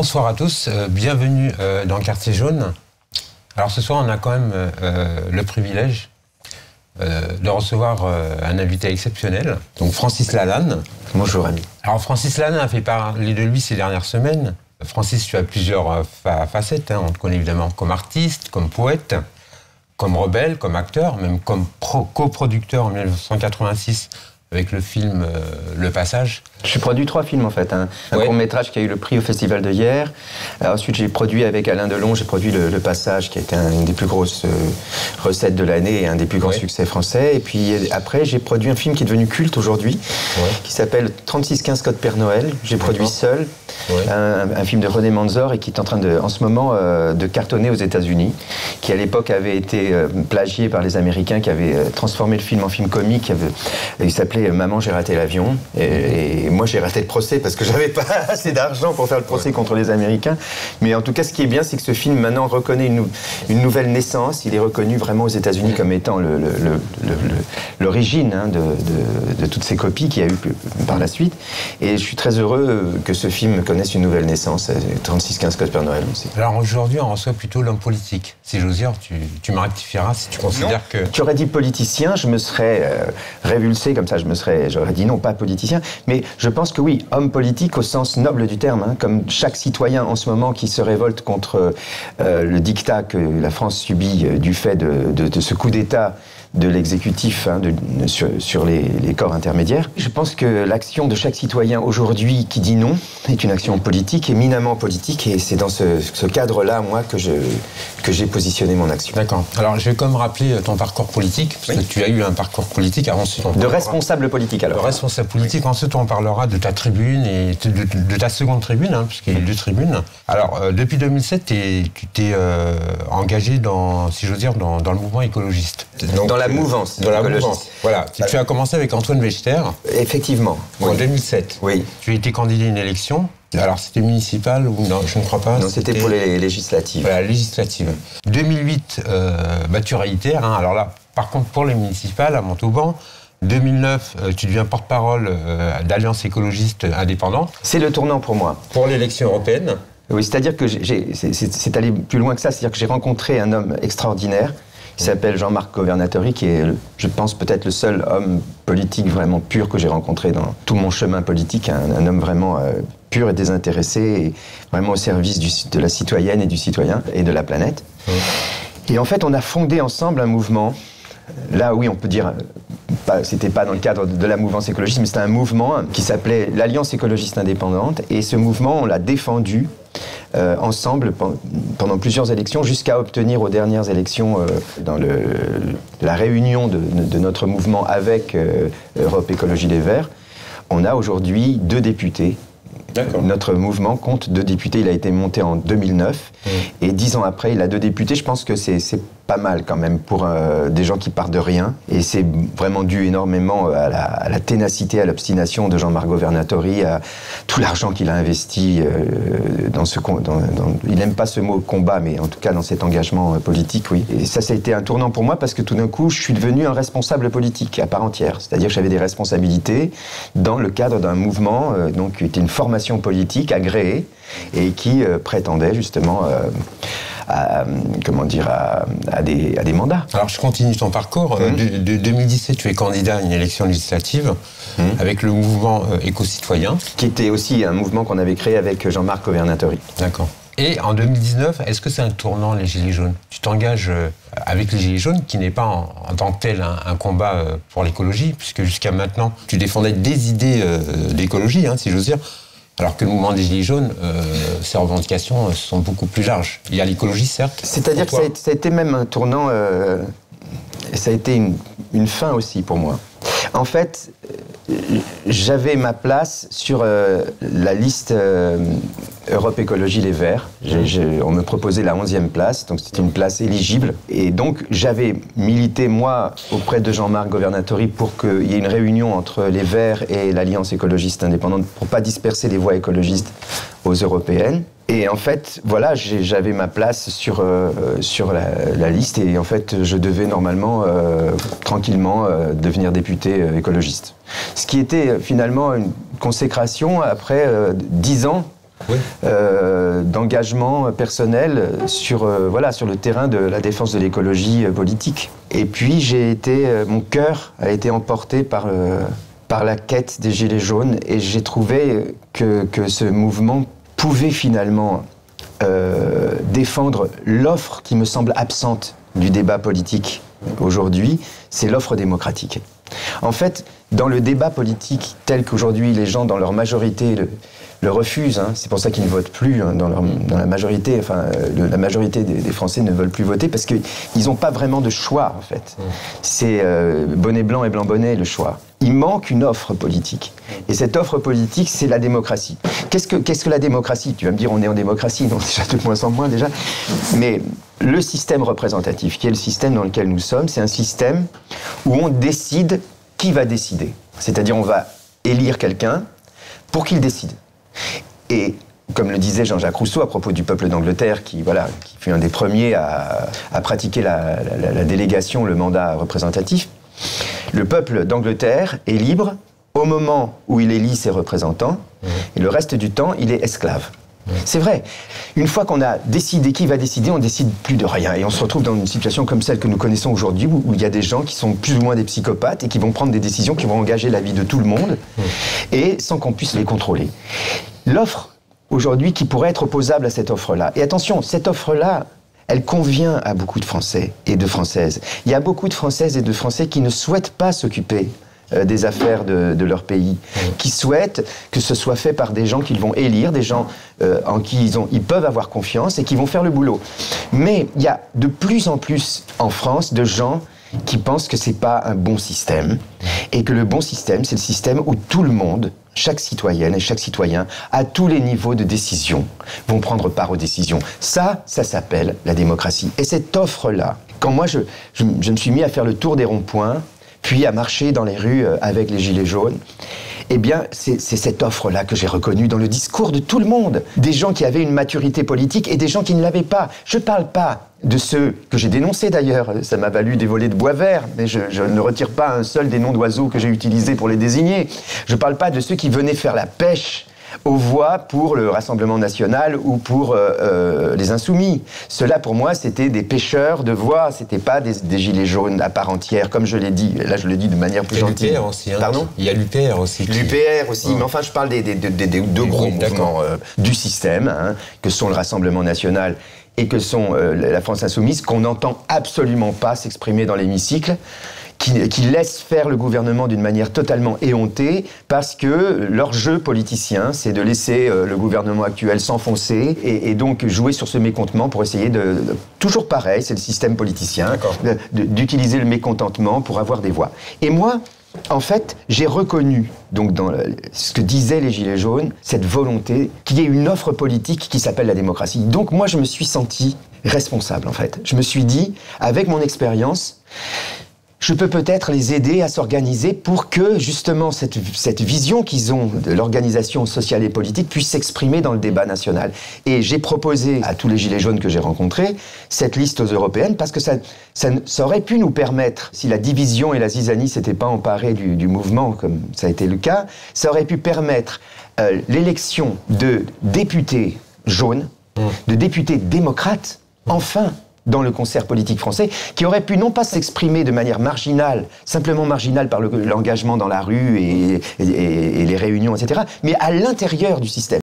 Bonsoir à tous, bienvenue dans Quartier Jaune. Alors ce soir, on a quand même le privilège de recevoir un invité exceptionnel, donc Francis Lalanne. Bonjour ami. Alors Francis Lalanne a fait parler de lui ces dernières semaines. Francis, tu as plusieurs facettes, hein. On te connaît évidemment comme artiste, comme poète, comme rebelle, comme acteur, même comme coproducteur en 1986 avec le film Le Passage. J'ai produit 3 films en fait, un court-métrage qui a eu le prix au Festival de Hyères. Ensuite j'ai produit avec Alain Delon, j'ai produit le Passage qui a été une des plus grosses recettes de l'année et un des plus grands succès français. Et puis après j'ai produit un film qui est devenu culte aujourd'hui, qui s'appelle 3615 Code Père Noël. J'ai produit seul, un film de René Manzor et qui est en train en ce moment de cartonner aux États-Unis, qui à l'époque avait été plagié par les Américains qui avaient transformé le film en film comique. Il s'appelait Maman, j'ai raté l'avion. Et moi, j'ai raté le procès parce que j'avais pas assez d'argent pour faire le procès contre les Américains. Mais en tout cas, ce qui est bien, c'est que ce film maintenant reconnaît une nouvelle naissance. Il est reconnu vraiment aux États-Unis comme étant l'origine de toutes ces copies qu'il y a eu par la suite. Et je suis très heureux que ce film connaisse une nouvelle naissance. 3615 Code Père Noël aussi. Alors aujourd'hui, on reçoit plutôt l'homme politique. Si j'ose dire, tu me rectifieras si tu considères que... Tu aurais dit politicien, je me serais révulsé comme ça. J'aurais dit non, pas politicien, mais je pense que oui, homme politique au sens noble du terme, hein, comme chaque citoyen en ce moment qui se révolte contre le diktat que la France subit du fait de ce coup d'État de l'exécutif sur les corps intermédiaires. Je pense que l'action de chaque citoyen aujourd'hui qui dit non est une action politique, éminemment politique, et c'est dans ce cadre-là, moi, que j'ai positionné mon action. D'accord. Alors, je vais quand même rappeler ton parcours politique, parce que tu as eu un parcours politique. Ensuite, de responsable politique, alors. De responsable politique. Ensuite, on parlera de ta tribune et de ta seconde tribune, hein, puisqu'il y a 2 tribunes. Alors, depuis 2007, tu t'es engagé si j'ose dire, dans le mouvement écologiste. Donc, dans la mouvance. Dans la mouvance. Voilà. Tu as commencé avec Antoine Wechter. Effectivement. En 2007. Oui. Tu as été candidat à une élection. Alors, c'était municipal ou non? Je ne crois pas. Non, c'était pour les législatives. Voilà, législatives. 2008, tu réitères. Hein. Alors là, par contre, pour les municipales, à Montauban, 2009, tu deviens porte-parole d'Alliance écologiste indépendante. C'est le tournant pour moi. Pour l'élection européenne. Oui, c'est-à-dire que c'est allé plus loin que ça. C'est-à-dire que j'ai rencontré un homme extraordinaire qui s'appelle Jean-Marc Governatori, qui est, je pense, peut-être le seul homme politique vraiment pur que j'ai rencontré dans tout mon chemin politique. Un homme vraiment pur et désintéressé, et vraiment au service de la citoyenne et du citoyen et de la planète. Et en fait, on a fondé ensemble un mouvement. Là, oui, on peut dire, c'était pas dans le cadre de la mouvance écologiste, mais c'était un mouvement qui s'appelait l'Alliance écologiste indépendante. Et ce mouvement, on l'a défendu ensemble pendant plusieurs élections, jusqu'à obtenir aux dernières élections, dans la réunion de notre mouvement avec Europe Écologie Les Verts, on a aujourd'hui 2 députés. Notre mouvement compte 2 députés. Il a été monté en 2009 et 10 ans après, il a 2 députés. Je pense que c'est pas mal quand même pour des gens qui partent de rien. Et c'est vraiment dû énormément à la ténacité, à l'obstination de Jean-Marc Governatori, à tout l'argent qu'il a investi il n'aime pas ce mot combat, mais en tout cas dans cet engagement politique, oui. Et ça a été un tournant pour moi parce que tout d'un coup, je suis devenu un responsable politique à part entière. C'est-à-dire que j'avais des responsabilités dans le cadre d'un mouvement qui était une formation politique agréée et qui prétendait justement à des mandats. Alors je continue ton parcours. De 2017, tu es candidat à une élection législative avec le mouvement éco-citoyen. Qui était aussi un mouvement qu'on avait créé avec Jean-Marc Governatori. D'accord. Et en 2019, est-ce que c'est un tournant, les Gilets jaunes? Tu t'engages avec les Gilets jaunes, qui n'est pas en tant que tel un combat pour l'écologie, puisque jusqu'à maintenant, tu défendais des idées d'écologie, hein, si j'ose dire. Alors que le mouvement des Gilets jaunes, ses revendications sont beaucoup plus larges. Il y a l'écologie, certes. C'est-à-dire que ça a été même un tournant, ça a été une fin aussi pour moi. En fait, j'avais ma place sur la liste Europe Écologie Les Verts. On me proposait la 11e place, donc c'était une place éligible. Et donc j'avais milité, moi, auprès de Jean-Marc Governatori pour qu'il y ait une réunion entre les Verts et l'Alliance écologiste indépendante pour ne pas disperser les voix écologistes aux européennes. Et en fait, voilà, j'avais ma place sur la liste et en fait, je devais normalement, tranquillement, devenir député écologiste. Ce qui était finalement une consécration après 10 ans oui. D'engagement personnel sur le terrain de la défense de l'écologie politique. Et puis mon cœur a été emporté par la quête des Gilets jaunes, et j'ai trouvé que ce mouvement pouvait finalement défendre l'offre qui me semble absente du débat politique aujourd'hui, c'est l'offre démocratique. En fait, dans le débat politique tel qu'aujourd'hui les gens dans leur majorité le refusent, hein, c'est pour ça qu'ils ne votent plus, hein, dans la majorité, la majorité des Français ne veulent plus voter parce qu'ils n'ont pas vraiment de choix en fait. C'est bonnet blanc et blanc bonnet le choix. Il manque une offre politique. Et cette offre politique, c'est la démocratie. Qu'est-ce que la démocratie ? Tu vas me dire, on est en démocratie, non, déjà de moins en moins déjà. Mais le système représentatif, qui est le système dans lequel nous sommes, c'est un système où on décide qui va décider. C'est-à-dire, on va élire quelqu'un pour qu'il décide. Et comme le disait Jean-Jacques Rousseau à propos du peuple d'Angleterre, qui fut un des premiers à pratiquer la délégation, le mandat représentatif, le peuple d'Angleterre est libre au moment où il élit ses représentants, et le reste du temps, il est esclave. C'est vrai. Une fois qu'on a décidé qui va décider, on décide plus de rien. Et on se retrouve dans une situation comme celle que nous connaissons aujourd'hui, où il y a des gens qui sont plus ou moins des psychopathes et qui vont prendre des décisions qui vont engager la vie de tout le monde, et sans qu'on puisse les contrôler. L'offre, aujourd'hui, qui pourrait être opposable à cette offre-là. Et attention, cette offre-là, elle convient à beaucoup de Français et de Françaises. Il y a beaucoup de Françaises et de Français qui ne souhaitent pas s'occuper des affaires de leur pays, qui souhaitent que ce soit fait par des gens qu'ils vont élire, des gens en qui ils peuvent avoir confiance et qui vont faire le boulot. Mais il y a de plus en plus en France de gens qui pensent que c'est pas un bon système, et que le bon système, c'est le système où tout le monde, chaque citoyenne et chaque citoyen, à tous les niveaux de décision, vont prendre part aux décisions. Ça s'appelle la démocratie. Et cette offre-là, quand moi je me suis mis à faire le tour des ronds-points, puis à marcher dans les rues avec les Gilets jaunes, eh bien, c'est cette offre-là que j'ai reconnue dans le discours de tout le monde. Des gens qui avaient une maturité politique et des gens qui ne l'avaient pas. Je ne parle pas de ceux que j'ai dénoncés d'ailleurs. Ça m'a valu des volées de bois vert, mais je ne retire pas un seul des noms d'oiseaux que j'ai utilisés pour les désigner. Je ne parle pas de ceux qui venaient faire la pêche aux voix pour le Rassemblement national ou pour les Insoumis. Ceux-là, pour moi, c'était des pêcheurs de voix, c'était pas des gilets jaunes à part entière, comme je l'ai dit. Là, je le dis de manière plus gentille. l'UPR aussi. Hein. Pardon ? Il y a l'UPR aussi. L'UPR aussi, mais enfin, je parle des deux gros mouvements du système, hein, que sont le Rassemblement national et que sont la France insoumise, qu'on n'entend absolument pas s'exprimer dans l'hémicycle, qui laissent faire le gouvernement d'une manière totalement éhontée, parce que leur jeu politicien, c'est de laisser le gouvernement actuel s'enfoncer et donc jouer sur ce mécontentement pour essayer toujours pareil, c'est le système politicien, d'utiliser le mécontentement pour avoir des voix. Et moi, en fait, j'ai reconnu, donc dans ce que disaient les Gilets jaunes, cette volonté qu'il y ait une offre politique qui s'appelle la démocratie. Donc moi, je me suis senti responsable, en fait. Je me suis dit, avec mon expérience, je peux peut-être les aider à s'organiser pour que, justement, cette vision qu'ils ont de l'organisation sociale et politique puisse s'exprimer dans le débat national. Et j'ai proposé à tous les Gilets jaunes que j'ai rencontrés cette liste aux européennes, parce que ça aurait pu nous permettre, si la division et la zizanie s'étaient pas emparées du mouvement, comme ça a été le cas, ça aurait pu permettre l'élection de députés jaunes, de députés démocrates, enfin, dans le concert politique français, qui aurait pu non pas s'exprimer de manière marginale, simplement marginale par l'engagement dans la rue et les réunions, etc., mais à l'intérieur du système.